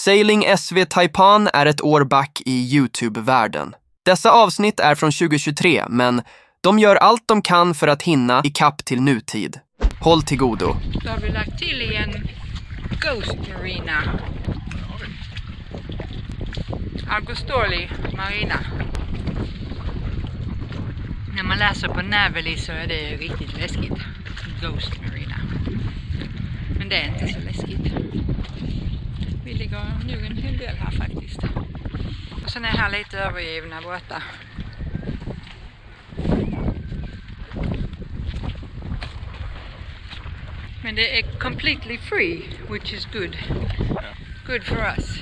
Sailing SV Taipan är ett år back i YouTube-världen. Dessa avsnitt är från 2023, men de gör allt de kan för att hinna i kapp till nutid. Håll till godo. Då har vi lagt till i en Ghost Marina. Argostoli Marina. När man läser på Naveli så är det riktigt läskigt. Ghost Marina. Men det är inte så läskigt. Vi ligger nog en hel del här faktiskt. Och sen är här lite övergivna båtar. Men det är completely free, which is good. Good for us.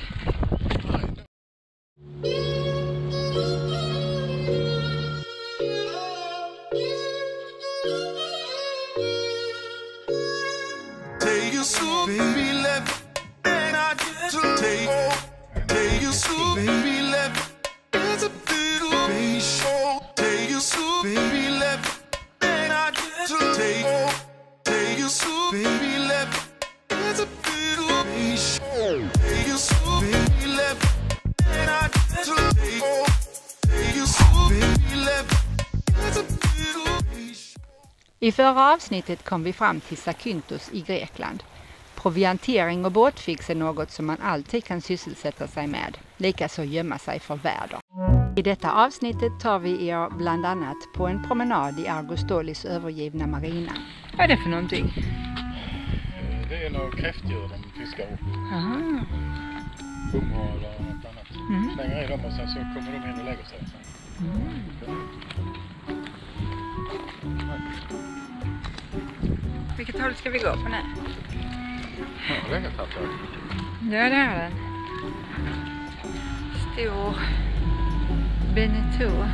I förra avsnittet kom vi fram till Zakynthos i Grekland. Proviantering och båtfix är något som man alltid kan sysselsätta sig med, likaså gömma sig för väder. I detta avsnittet tar vi er bland annat på en promenad i Argostolis övergivna marina. Vad är det för någonting? Det är några kräftdjur de fiskar upp. Aha. Hummer eller något annat. Slänger i dem och sen så kommer de in och lägger sig. Vilket håll ska vi gå på nu? Ja, det är inget här. Ja, det är den. Stor Beneteau.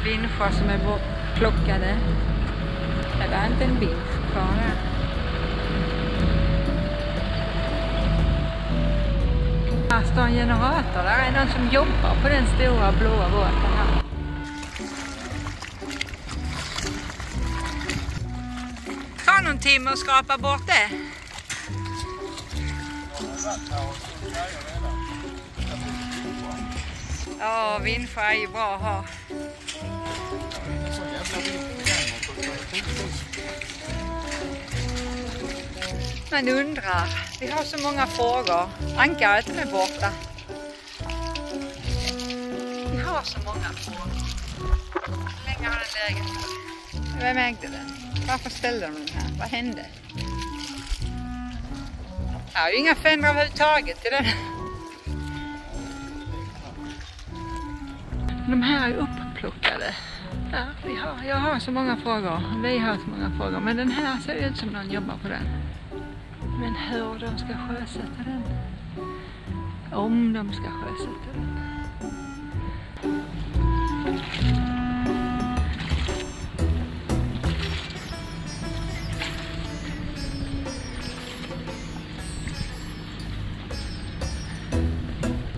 Vinschar som är bortplockade. Det är inte en vinsch kvar här. Här står en generator. Där är någon som jobbar på den stora blåa båten här. Ta någon timme och skrapa bort det. Ja, vinschar är ju bra att ha. Man undrar, vi har så många frågor. Ankaret är borta. Vi har så många frågor. Hur länge har den legat? Vem ägde den? Varför ställde de den här? Vad hände? Det är ju inga fender överhuvudtaget i den. De här är upplockade. Ja, jag har så många frågor. Vi har så många frågor. Men den här ser ut som någon jobbar på den. Men hur de ska sjösätta den. Om de ska sjösätta den.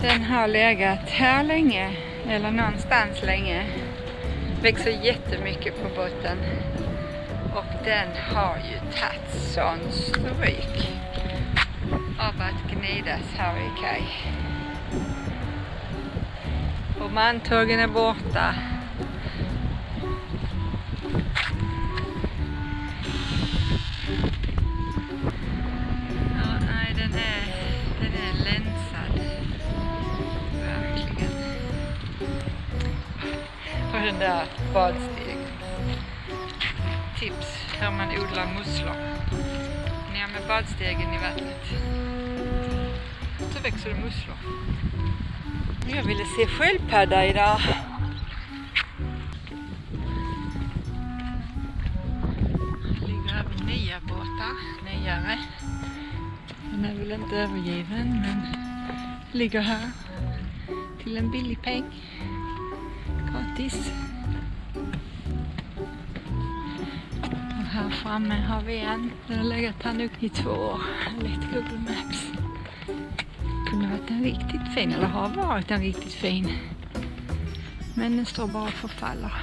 Den har legat här länge. Eller någonstans länge. Växer jättemycket på botten. Och den har ju tagit sån stryk av att gnidas här i kaj. Och mantågen är borta. Ja, nej, den är länsad. Verkligen. Och den där badstegen. Tips hur man odlar musslor. Ner med badstegen i vattnet. Så växer det musslor. Jag ville se sköldpadda idag. Det ligger även nya båtar. Nyare. Den är väl inte övergiven, men ligger här till en billig peng. Gratis. Här framme har vi en. Den har legat här nu i 2 år. Lite Google Maps. Kunde varit en riktigt fin, eller har varit en riktigt fin. Men den står bara och förfaller.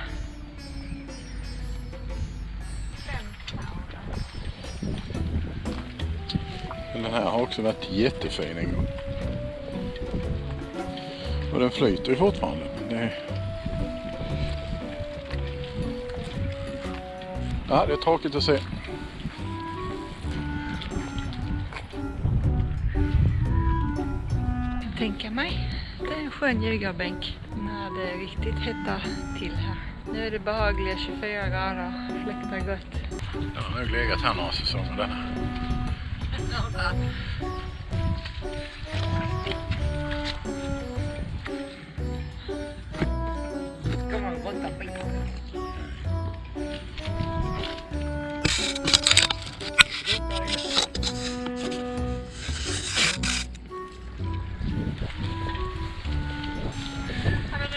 Den här har också varit jättefin en gång. Och den flyter ju fortfarande. Men det är tråkigt att se. Jag tänker mig, det är en skön ljugarbänk när det riktigt hettar till här. Nu är det behagliga 24 grader, fläktar gott. Jag har nog legat här några säsonger denna. Ska man råtta skit?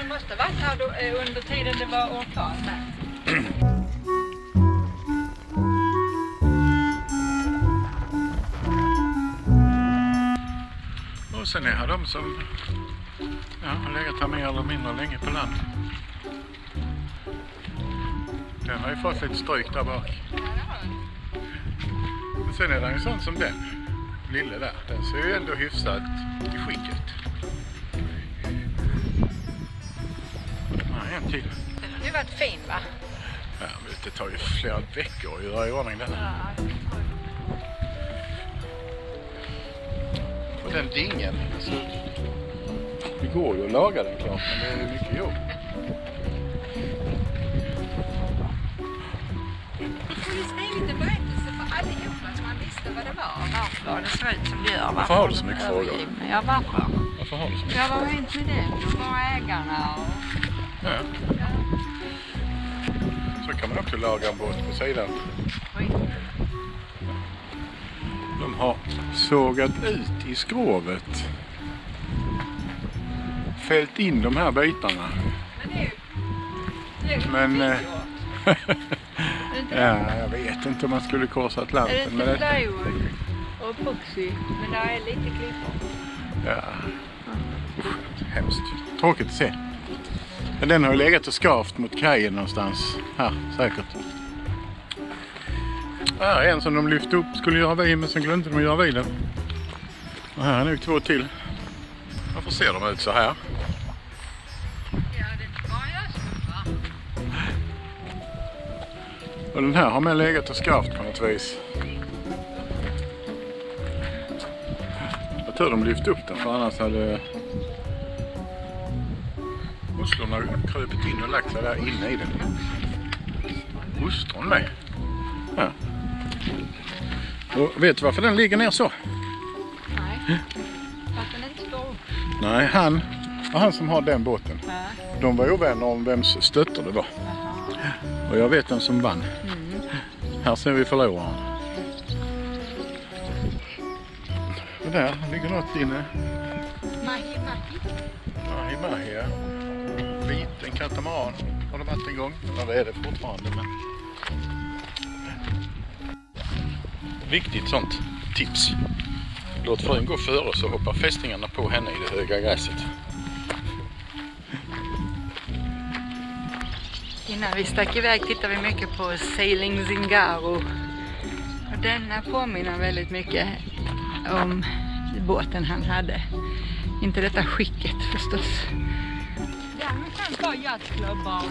Du måste varit här då, under tiden det var orkan här. Och sen är här de som har legat här mer eller mindre länge på land. Den har ju fått lite stryk där bak. Men sen är det en sån som den lille där. Den ser ju ändå hyfsat i skicket. Ja, en till. Den har ju varit fin, va? Ja, men det tar ju flera veckor att göra i ordning den här. Ja. Och den dingen, alltså, det går ju att laga den klart, men det är mycket jobb. Vi får ju skriva lite berättelse för allihopa så man visste vad det var. Varför det ser ut som det gör. Varför har du så mycket frågor? Ja, varför? Varför har du så mycket Ja, vad har frågor? hänt med den? Och var är ägarna? Och... Ja. Så kan man också laga en båt på sidan. Oj. De har sågat ut i skrovet. Fällt in de här bitarna. Men det är ju... Ja, jag vet inte om man skulle korsa Är det Atlanten inte med det. plywood och epoxy? Men där är lite klippor. Ja. Usch, hemskt. Tråkigt att se. Men den har ju legat och skavt mot kajen någonstans. Här, säkert. Här är en som de lyfte upp, skulle göra vid, men sen glömde de att göra vid den. Och här är nog två till. Varför ser de ut så här? Ja, det är bara jag som var. Och den här har med legat och skavt på något vis. Jag tror de lyfte upp den, för annars hade musslorna kröpit in och lagt sig där inne i den. Ostron med. Ja. Och vet du varför den ligger ner så? Nej, fast den inte står upp. Nej, han som har den båten. Ja. De var ovänner om vems stötter det var. Jaha. Och jag vet vem som vann. Här ser vi förloraren. Och där ligger något inne. Mahi. Mahi, ja. Liten katamaran har det varit en gång. Ja, det är det fortfarande. Men... Viktigt sånt tips. Låt frun gå före så hoppar fästingarna på henne i det höga gräset. Innan vi stack iväg tittade vi mycket på Sailing Zingaro. Och denna påminner väldigt mycket om båten han hade. Inte detta skicket förstås. Ja, men sen var jazzklubban.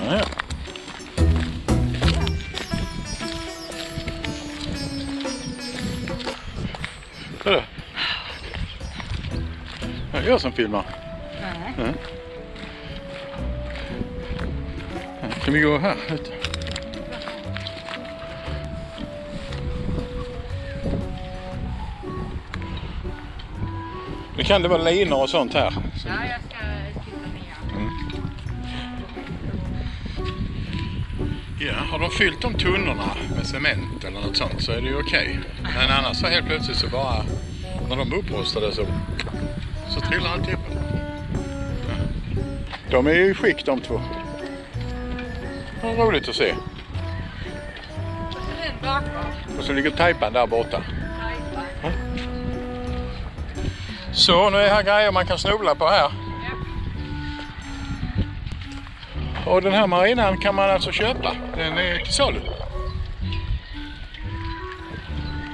Ja, ja. Hörru. Det är jag som filmar. Nej. Ja. Kan vi gå här ute? Nu kan det vara linor och sånt här. Ja, jag ska titta ner. Ja, har de fyllt de tunnorna med cement eller något sånt så är det ju okej. Men annars så helt plötsligt så bara, när de upprostade så trillar allt upp. Ja. De är ju i skick de två. Det är roligt att se. Och så den bakom. Och så ligger tejpan där borta. Tajpa. Så, nu är här grejer man kan snubbla på här. Ja. Och den här marinan kan man alltså köpa. Den är till salu.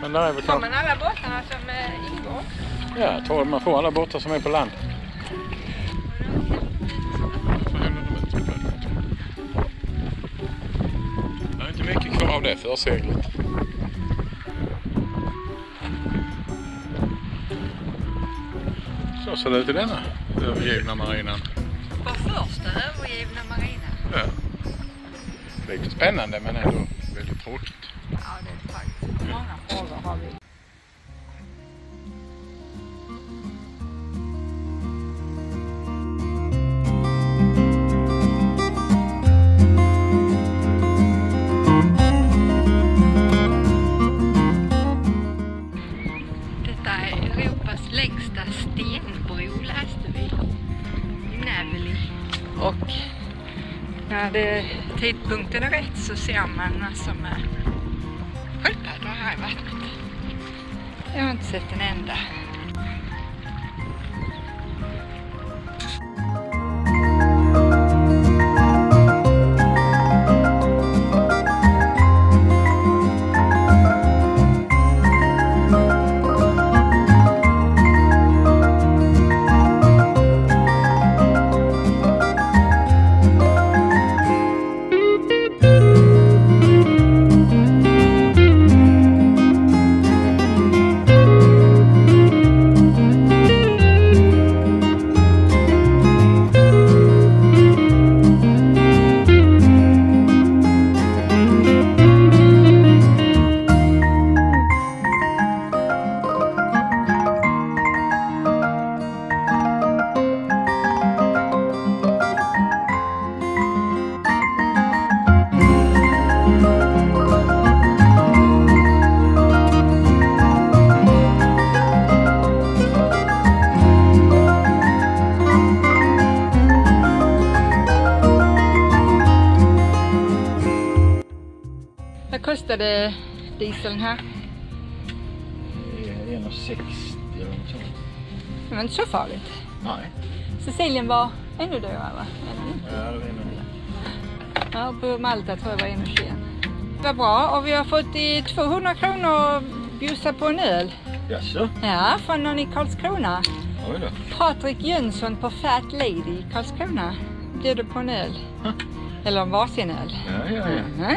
Men där är väl får man alla båtarna som ingår? Ja, jag tror man får alla båtar som är på land. Det är inte mycket kvar av det förseglet. Så ser det ut i denna övergivna marinan. Vår första övergivna marina. Ja. Lite spännande men ändå väldigt tråkigt. Ja, det är faktiskt. Många frågor har vi. Detta är Europas längsta stenbro, läste vi. I Näveli. Och när tidpunkten är rätt så ser man massor med sköldpaddor här i vattnet. Jag har inte sett en enda. Vad kostade dieseln här? 1,60 eller något sånt. Det var inte så farligt. Nej. Sicilien var ännu dyrare, va? Ja, det var ännu dyrare. Ja, på Malta tror jag var 1,21. Det var bra och vi har fått 200 kronor att bjussa på en öl. Jaså? Ja, från någon i Karlskrona. Oj då. Patrik Jönsson på Fat Lady i Karlskrona bjöd på en öl. Eller en varsin öl. Ja.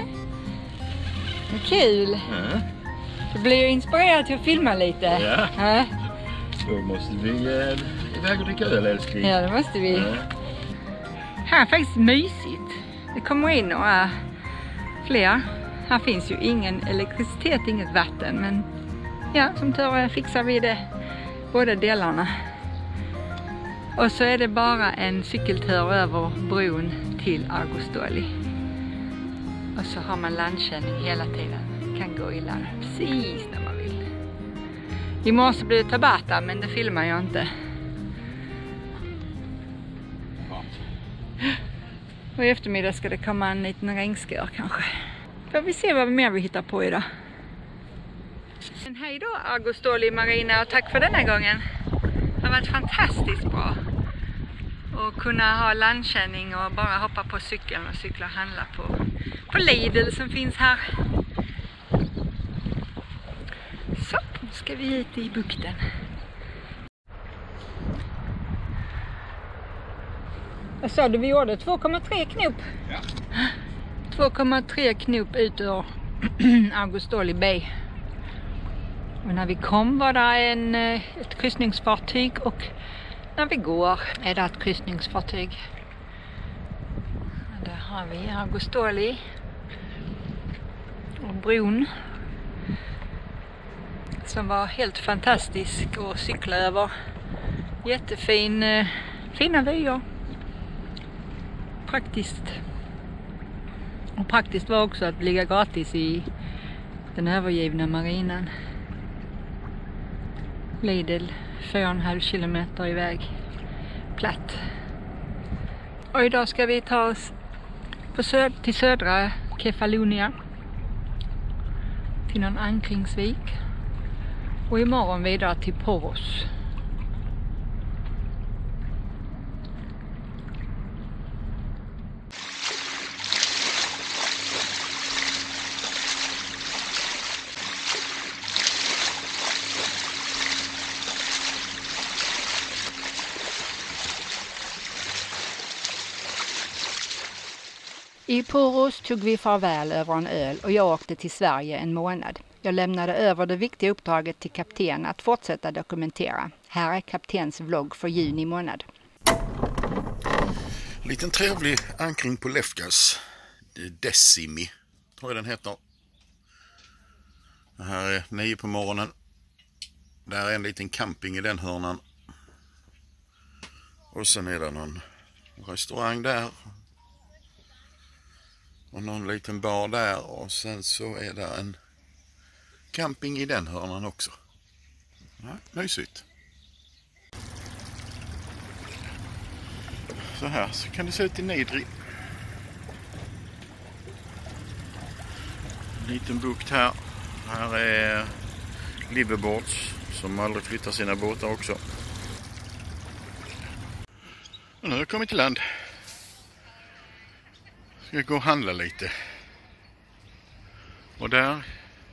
Kul! Ja. Du blir ju inspirerad till att filma lite. Ja. Då måste vi iväg och dricka öl, älskling. Ja, det måste vi. Ja. Här är faktiskt mysigt. Det kommer in några fler. Här finns ju ingen elektricitet, inget vatten. Men ja, som tur är fixar vi det. Båda delarna. Och så är det bara en cykeltur över bron till Argostoli. Och så har man landkänning hela tiden. Kan gå i land precis när man vill. I morse blev det Tabata, men det filmar jag inte. Och i eftermiddag ska det komma en liten regnskör kanske. Får vi se vad mer vi hittar på idag. Men hej då Argostoli Marina och tack för denna gången. Det har varit fantastiskt bra. Och kunna ha landkänning och bara hoppa på cykeln och cykla och handla på Lidl som finns här. Så, nu ska vi hit i bukten. Vad sa du vi gjorde? 2,3 knop? Ja. 2,3 knop ut ur Argostoli Bay. Och när vi kom var det ett kryssningsfartyg och när vi går är det ett kryssningsfartyg. Och där har vi Argostoli och bron som var helt fantastisk att cykla över. Jättefin, fina vyer. Praktiskt. Och praktiskt var också att ligga gratis i den övergivna marinan. Lidl 4,5 kilometer iväg. Platt. Och idag ska vi ta oss till södra Kefalonia. Till någon ankringsvik. Och imorgon vidare till Poros. I Poros tog vi farväl över en öl och jag åkte till Sverige en månad. Jag lämnade över det viktiga uppdraget till kapten att fortsätta dokumentera. Här är kaptens vlogg för juni månad. Liten trevlig ankring på Lefkas. Decimi, tror jag den heter. Det här är 9 på morgonen. Där är en liten camping i den hörnan. Och sen är det någon restaurang där. Och någon liten bar där. Och sen så är det en camping i den hörnan också. Ja, mysigt. Så här så kan det se ut i Nidri. En liten bukt här. Här är liveaboards som aldrig flyttar sina båtar också. Och nu har jag kommit till land. Ska gå och handla lite. Och där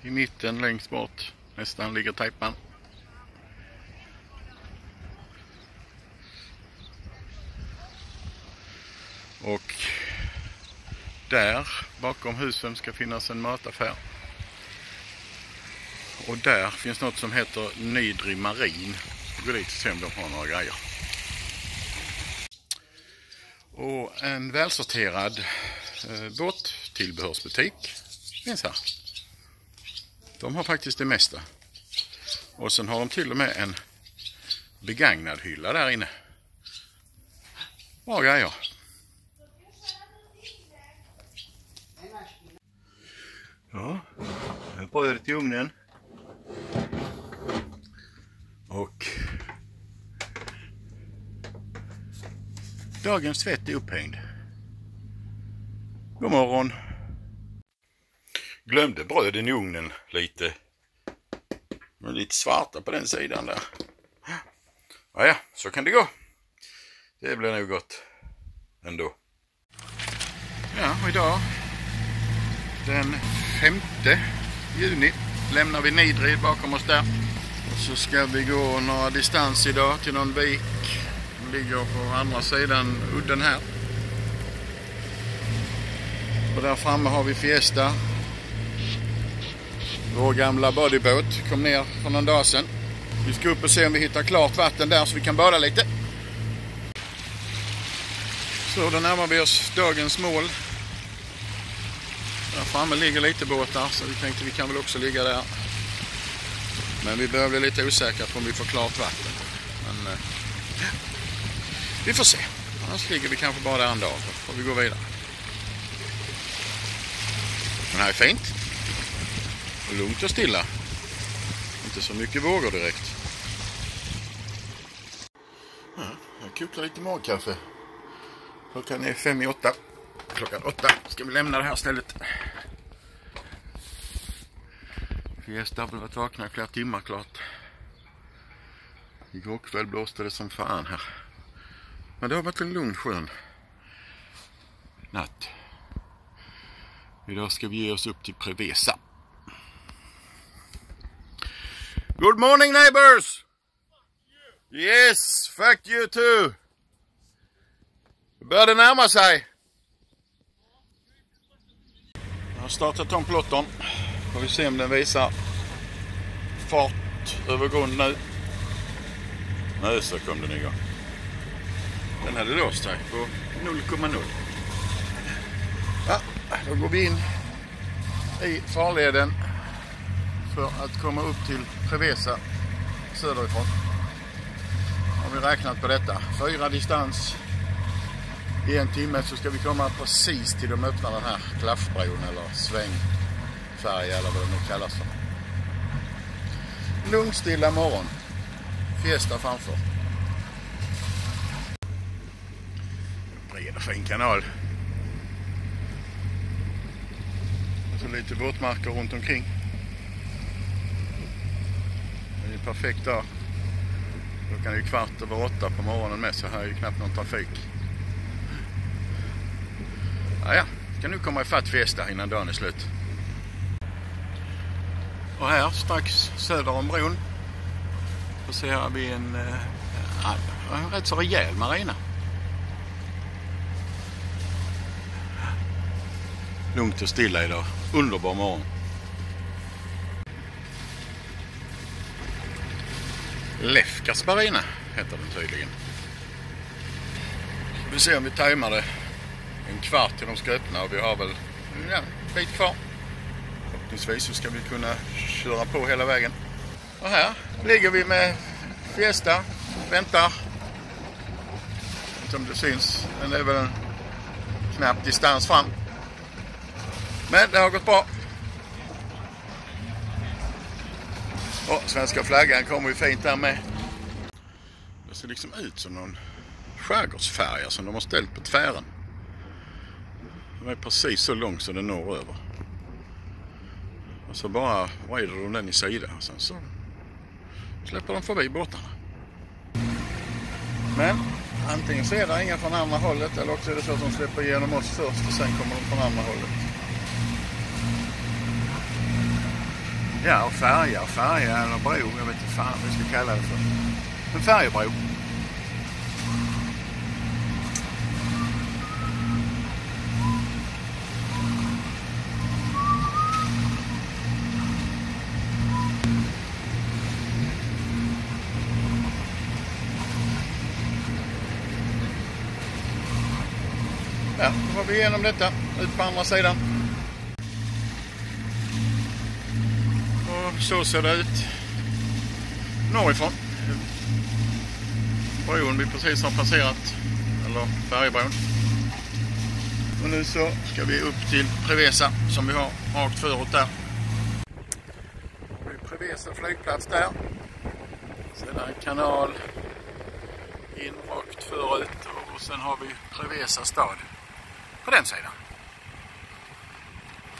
i mitten längst bort nästan ligger Taipan. Och där bakom husen ska finnas en mataffär. Och där finns något som heter Nidri Marin. Gå dit och se om de har några grejer. Och en välsorterad båttillbehörsbutik finns här. De har faktiskt det mesta. Och sen har de till och med en begagnad hylla där inne. Bra grejer. Ja, brödet i ugnen. Och dagens tvätt är upphängd. God morgon. Glömde bröden i ugnen lite. Men lite svarta på den sidan där. Ja, så kan det gå. Det blir nog gott ändå. Ja, och idag den 5 juni lämnar vi Nidri bakom oss där. Och så ska vi gå några distans idag till någon vik. Den ligger på andra sidan udden här. Och där framme har vi Fiesta. Vår gamla bodybåt kom ner för någon dag sedan. Vi ska upp och se om vi hittar klart vatten där så vi kan bada lite. Så då närmar vi oss dagens mål. Där framme ligger lite båtar så vi tänkte vi kan väl också ligga där. Men vi börjar bli lite osäkra på om vi får klart vatten. Men vi får se. Annars ligger vi kanske bara där en dag. Då får vi gå vidare. Men det här är fint. Lugnt och stilla. Inte så mycket vågor direkt. Ja, jag kokar lite magkaffe. Klockan är 7:55. Klockan 8 ska vi lämna det här stället. Fiesta har väl varit vakna i flera timmar klart. Igår kväll blåste det som fan här. Men det har varit en lugn skön natt. Idag ska vi ge oss upp till Prevesa. Good morning neighbors! Yes, fuck you too! Det börjar närma sig. Jag har startat om plottern. Får vi se om den visar fart över grund nu. Nu så kom den igång. Den hade låst sig på 0,0. Ja, då går vi in i farleden för att komma upp till Prevesa söderifrån. Har vi räknat på detta. 4 distans. I 1 timme så ska vi komma precis till de öppnar den här klaffbron eller svängfärja eller vad det nu kallas för. Lugn stilla morgon. Fiesta framför. Bred och fin kanal. Och så lite våtmarker runt omkring. Det är en perfekt dag. Klockan är ju 7:15 på morgonen med så här är ju knappt någon trafik. Ja, ska nu komma ifatt Fiesta innan dagen är slut. Och här strax söder om bron så ser vi en rätt så rejäl marina. lugnt och stilla idag. Underbar morgon. Lefkas Marina heter den tydligen. Vi ser om vi tajmar det. En kvart till de ska öppna och vi har väl en bit kvar. Förhoppningsvis så ska vi kunna köra på hela vägen. Och här ligger vi med Fiesta. Väntar. Som det syns. Den är väl en knapp distans fram. Men det har gått bra. Och svenska flaggan kommer ju fint där med. Det ser liksom ut som någon skärgårdsfärja som de har ställt på tvären. Den är precis så lång så den når över. Och så bara vrider de den i sidan och sen så släpper de förbi båtarna. Men antingen så är det inga från andra hållet eller också är det så att de släpper igenom oss först och sen kommer de från andra hållet. Ja, och färja eller bro, jag vet inte fan vad vi ska kalla det för. En färjebro. Ja, då har vi igenom detta ut på andra sidan. Och så ser det ut norrifrån. Bron vi precis har passerat, eller färjebron. Och nu så ska vi upp till Prevesa som vi har rakt förut där. Det är Prevesa flygplats där. Sedan en kanal in rakt förut och sen har vi Prevesa stad på den sidan.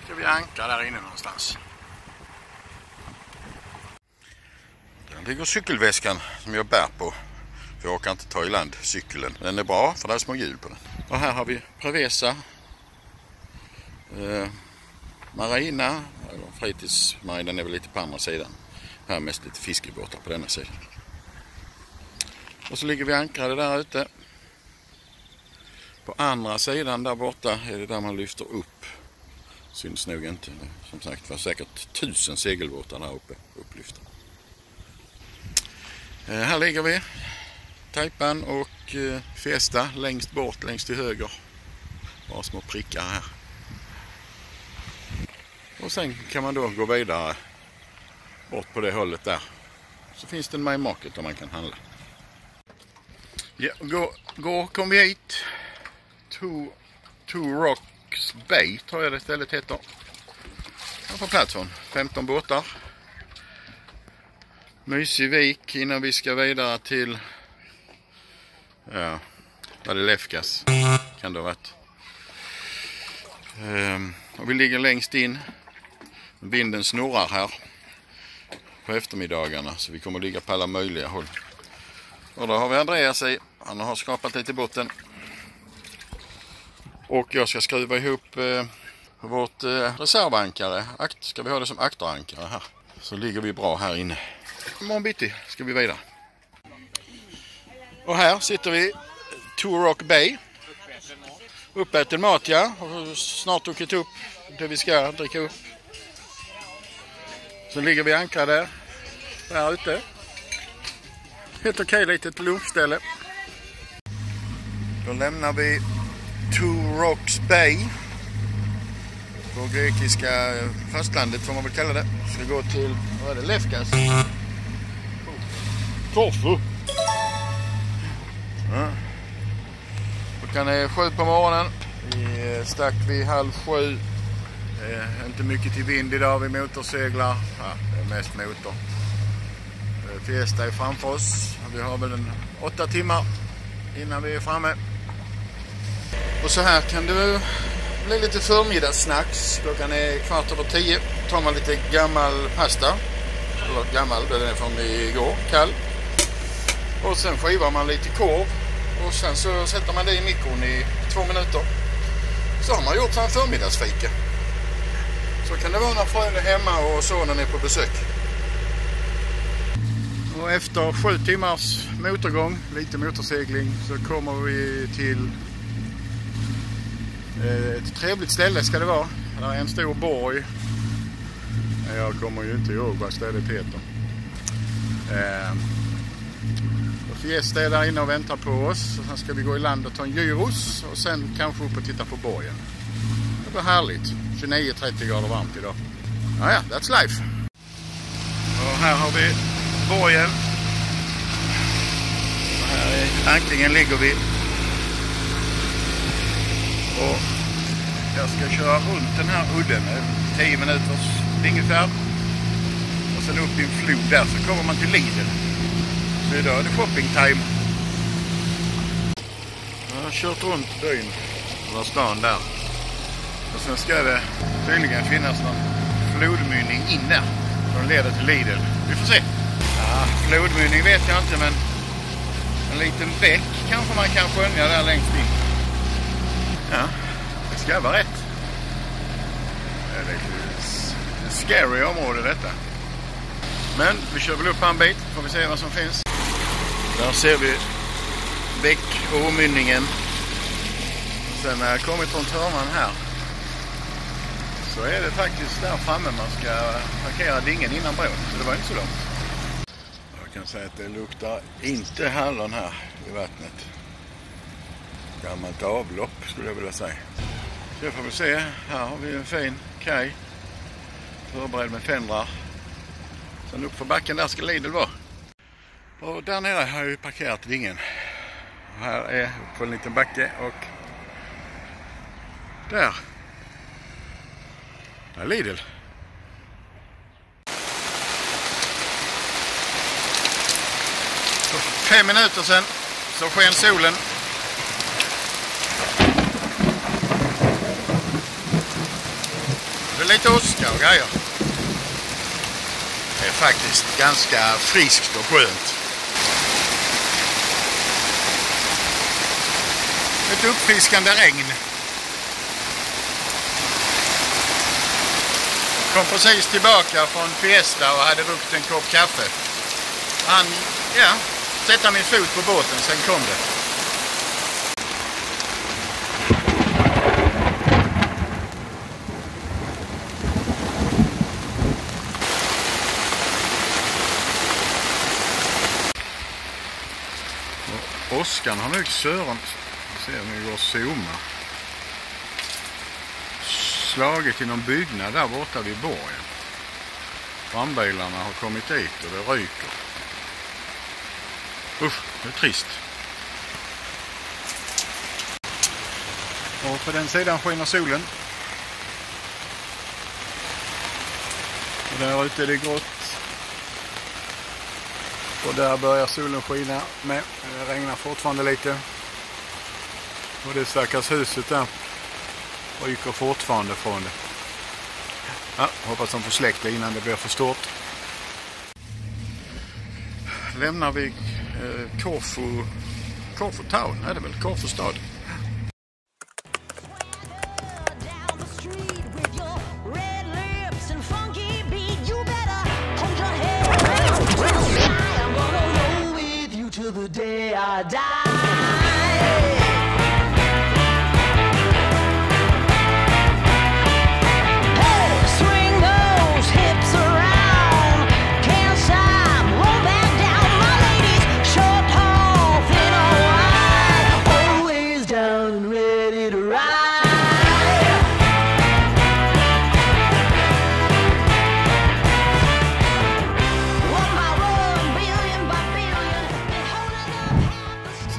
Ska vi ankra där inne någonstans. Där ligger cykelväskan som jag bär på. För jag kan inte ta i land cykeln. Den är bra för det är små hjul på den. Och här har vi Prevesa. Marina. Fritidsmarinen är väl lite på andra sidan. Här är mest lite fiskebåtar på denna sidan. Och så ligger vi ankrade där ute. På andra sidan där borta är det där man lyfter upp. Syns nog inte. Som sagt var säkert 1000 segelbåtar där uppe upplyfta. Här ligger vi. Taipan och Fiesta längst bort, längst till höger. Bara små prickar här. Och sen kan man då gå vidare bort på det hållet där. Så finns det en My Market där man kan handla. Ja, kom vi hit. Two Rocks Bay tror jag det stället heter. Här på platsen. 15 båtar. Mysig vik innan vi ska vidare till var det Lefkas kan det ha varit. Och vi ligger längst in. Vinden snurrar här på eftermiddagarna så vi kommer att ligga på alla möjliga håll. Och då har vi Andreas i. Han har skapat lite botten. Och jag ska skruva ihop vårt reservankare. Ska vi ha det som akterankare här. Så ligger vi bra här inne. Imorgon bitti ska vi vidare. Och här sitter vi Two Rock Bay. Uppäten mat, ja. Och snart druckit upp det vi ska dricka upp. Så ligger vi ankrade där ute. Helt okej, litet lunchställe. Då lämnar vi Two Rocks Bay. På grekiska fastlandet får man väl kalla det. Ska gå till, vad är det, Lefkas? Korfu. Ja. Klockan är 7 på morgonen. Vi stack vid 6:30. Inte mycket till vind idag, vi motorseglar. Ja, det är mest motor. Fiesta är framför oss. Vi har väl 8 timmar innan vi är framme. Och så här kan det bli lite förmiddagssnacks. Klockan är 10:15. Tar man lite gammal pasta. Eller gammal, den är från igår, kall. Och sen skivar man lite korv. Och sen så sätter man det i mikron i 2 minuter. Så har man gjort en förmiddagsfika. Så kan det vara när frön är hemma och sonen är på besök. Och efter 7 timmars motorgång, lite motorsegling, så kommer vi till ett trevligt ställe ska det vara. Det är en stor borg. Jag kommer ju inte ihåg vad stället heter. Fiesta är där inne och väntar på oss. Sen ska vi gå i land och ta en gyros. Och sen kanske upp och titta på borgen. Det blir härligt. 29-30 grader varmt idag. Ja, that's life. Och här har vi borgen. Och här i anklingen ligger vi. Och jag ska köra runt den här udden. 10 minuters ungefär. Och sen upp i en flod där så kommer man till Lidl. Så idag är det shopping time. Jag har kört runt byn. Eller stan där. Och sen ska det tydligen finnas någon flodmynning inne. Som leder till Lidl. Vi får se. Ja, flodmynning vet jag inte, men en liten bäck kanske man kan skönja där längst in. Ja, det ska vara rätt. Det är lite scary område detta. Men vi kör väl upp en bit. Får vi se vad som finns. Där ser vi bäck och omynningen. Sen när jag kommit runt hörnan här så är det faktiskt där framme man ska parkera dingen innan bron. Så det var inte så långt. Jag kan säga att det luktar inte hallon här i vattnet. Gammalt avlopp skulle jag vilja säga. Så jag får väl se. Här har vi en fin kaj. Förberedd med fendrar. Sen upp för backen där ska Lidl vara. Och där nere har jag ju parkerat dingen. Och här är upp på en liten backe och där är Lidl. För 5 minuter sedan så sken solen. Det är lite åska och grejer. Det är faktiskt ganska friskt och skönt. Ett uppfriskande regn. Kom precis tillbaka från Fiesta och hade druckit en kopp kaffe. Han, sätta min fot på båten, sen kom det. Åskan har nu Sören, ser ni går zooma. Slagit i någon byggnad där borta vid borgen. Brandbilarna har kommit dit och det ryker. Usch, det är trist. Och på den sidan skiner solen. Och där ute är det grått. Och där börjar solen skina med. Det regnar fortfarande lite. Och det stackars huset där ryker fortfarande från det. Ja, hoppas de får släcka innan det blir för stort. Lämnar vi Korfu Town, är det väl? Korfu stad.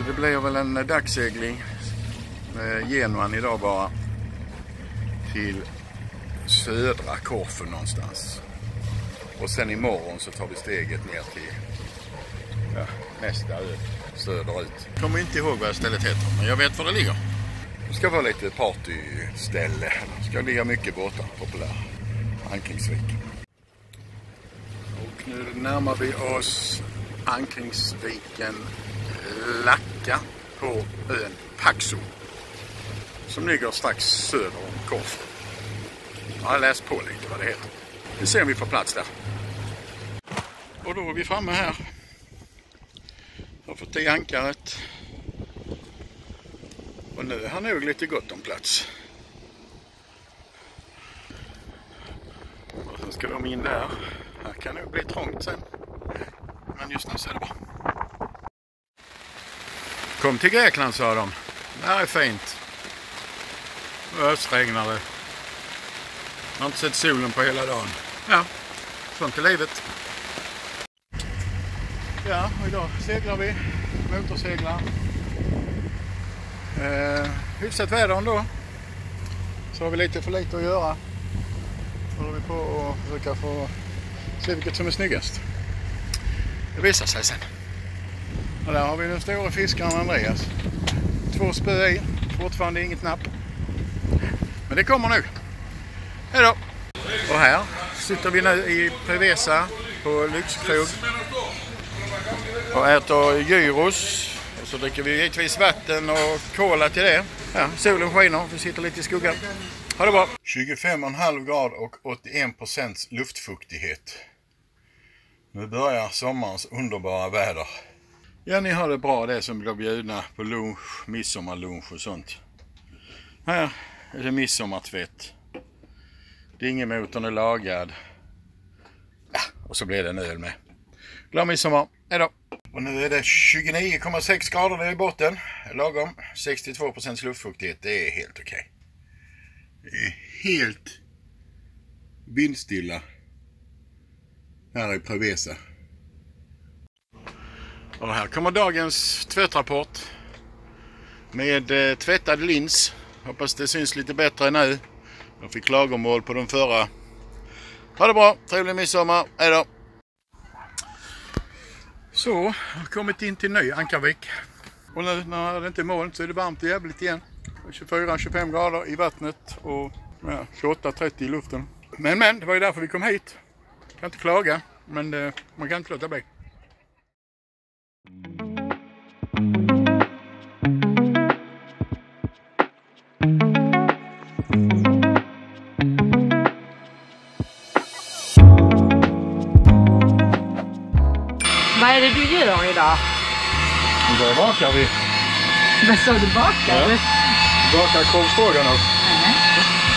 Det blir väl en dagssegling med Genuan idag bara till södra Korfu någonstans. Och sen imorgon så tar vi steget ner till nästa ö söderut. Jag kommer inte ihåg vad stället heter, men jag vet var det ligger. Det ska vara lite partyställe. Det ska ligga mycket båtar, populär. Ankringsvik. Och nu närmar vi oss Ankringsviken Lacka på ön Paxo som ligger strax söder om Korfu. Jag har läst på lite vad det heter. Nu ser vi på plats där. Och då är vi framme här. Jag har fått i ankaret. Och nu har nog lite gott om plats. ska de in där. Här kan det bli trångt sen. Men just nu så är det bra. Kom till Grekland, sa de. Det här är fint. Ösregnar det. Jag har inte sett solen på hela dagen. Ja, sånt är livet. Ja, och idag seglar vi. Motorseglar. Hyfsat väder ändå. Så har vi lite för lite att göra. Så håller vi på att försöka få se vilket som är snyggast. Det visar sig sen. Och där har vi den stora fiskaren Andreas. 2 spö i. Fortfarande inget napp. Men det kommer nu. Hej då! Och här sitter vi nu i Prevesa på lyxkrog. Och äter gyros. Och så dricker vi givetvis vatten och cola till det. Ja, solen skiner. Vi sitter lite i skuggan. Ha det bra! 25,5 grader och 81% luftfuktighet. Nu börjar sommarens underbara väder. Ja, ni har det bra, det som blir bjudna på lunch, midsommarlunch och sånt. Här är det midsommartvätt. Dingemotorn är lagad. Ja, och så blir det en öl med. Glad midsommar, hejdå! Och nu är det 29,6 grader där i botten. Lagom, 62% luftfuktighet, det är helt okej. Det är helt vindstilla här i Prevesa. Och här kommer dagens tvättrapport med tvättad lins. Hoppas det syns lite bättre nu. Jag fick klagomål på den förra. Ha det bra, trevlig midsommar, hejdå! Så, jag har kommit in till ny Ankarvik. Och nu när det inte är moln så är det varmt och jävligt igen. 24-25 grader i vattnet och 28-30 i luften. Men, det var ju därför vi kom hit. Jag kan inte klaga, men man kan inte låta bli. Vad är det du gör idag? Idag bakar vi. Vad sa du bakar? Ja. Bakar korvstroganoff.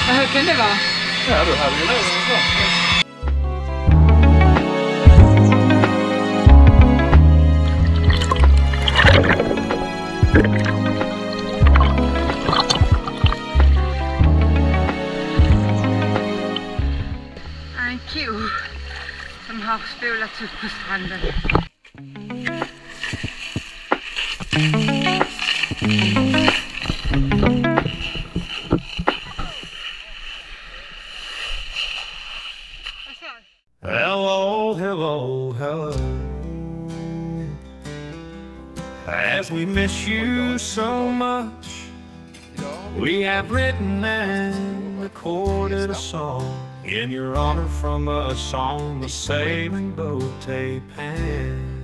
Vad hög kan det vara? Ja, du hade ju läst det. En ko som har spolats upp på stranden. Hello, hello, hello. As we miss you so much, we have written and recorded a song in your honor from us on the sailing boat Taipan.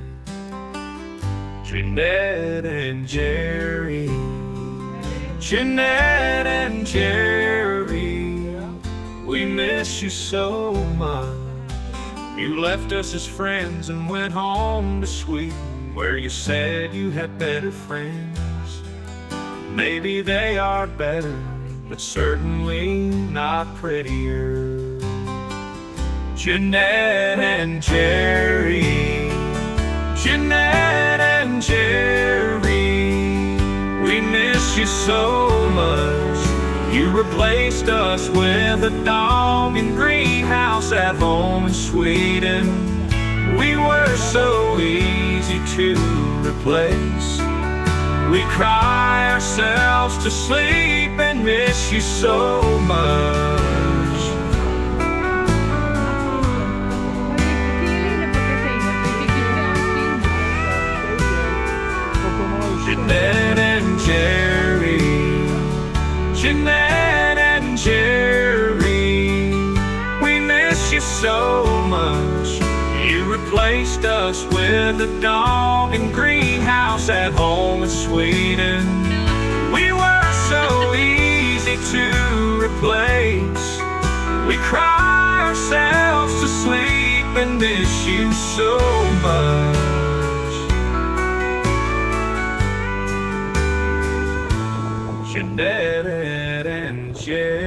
Jeanette and Jerry, Jeanette and Jerry, we miss you so much. You left us as friends and went home to Sweden, where you said you had better friends. Maybe they are better, but certainly not prettier. Jeanette and Jerry, Jeanette and Jerry, we miss you so much. You replaced us with a dog and greenhouse at home in Sweden. We were so easy to replace. We cry ourselves to sleep and miss you so much. Jeanette and Jerry, Jeanette and Jerry, we miss you so much. You replaced us with a dog and greenhouse at home in Sweden. We were so easy to replace. We cry ourselves to sleep and miss you so much. Jeanette and Jerry.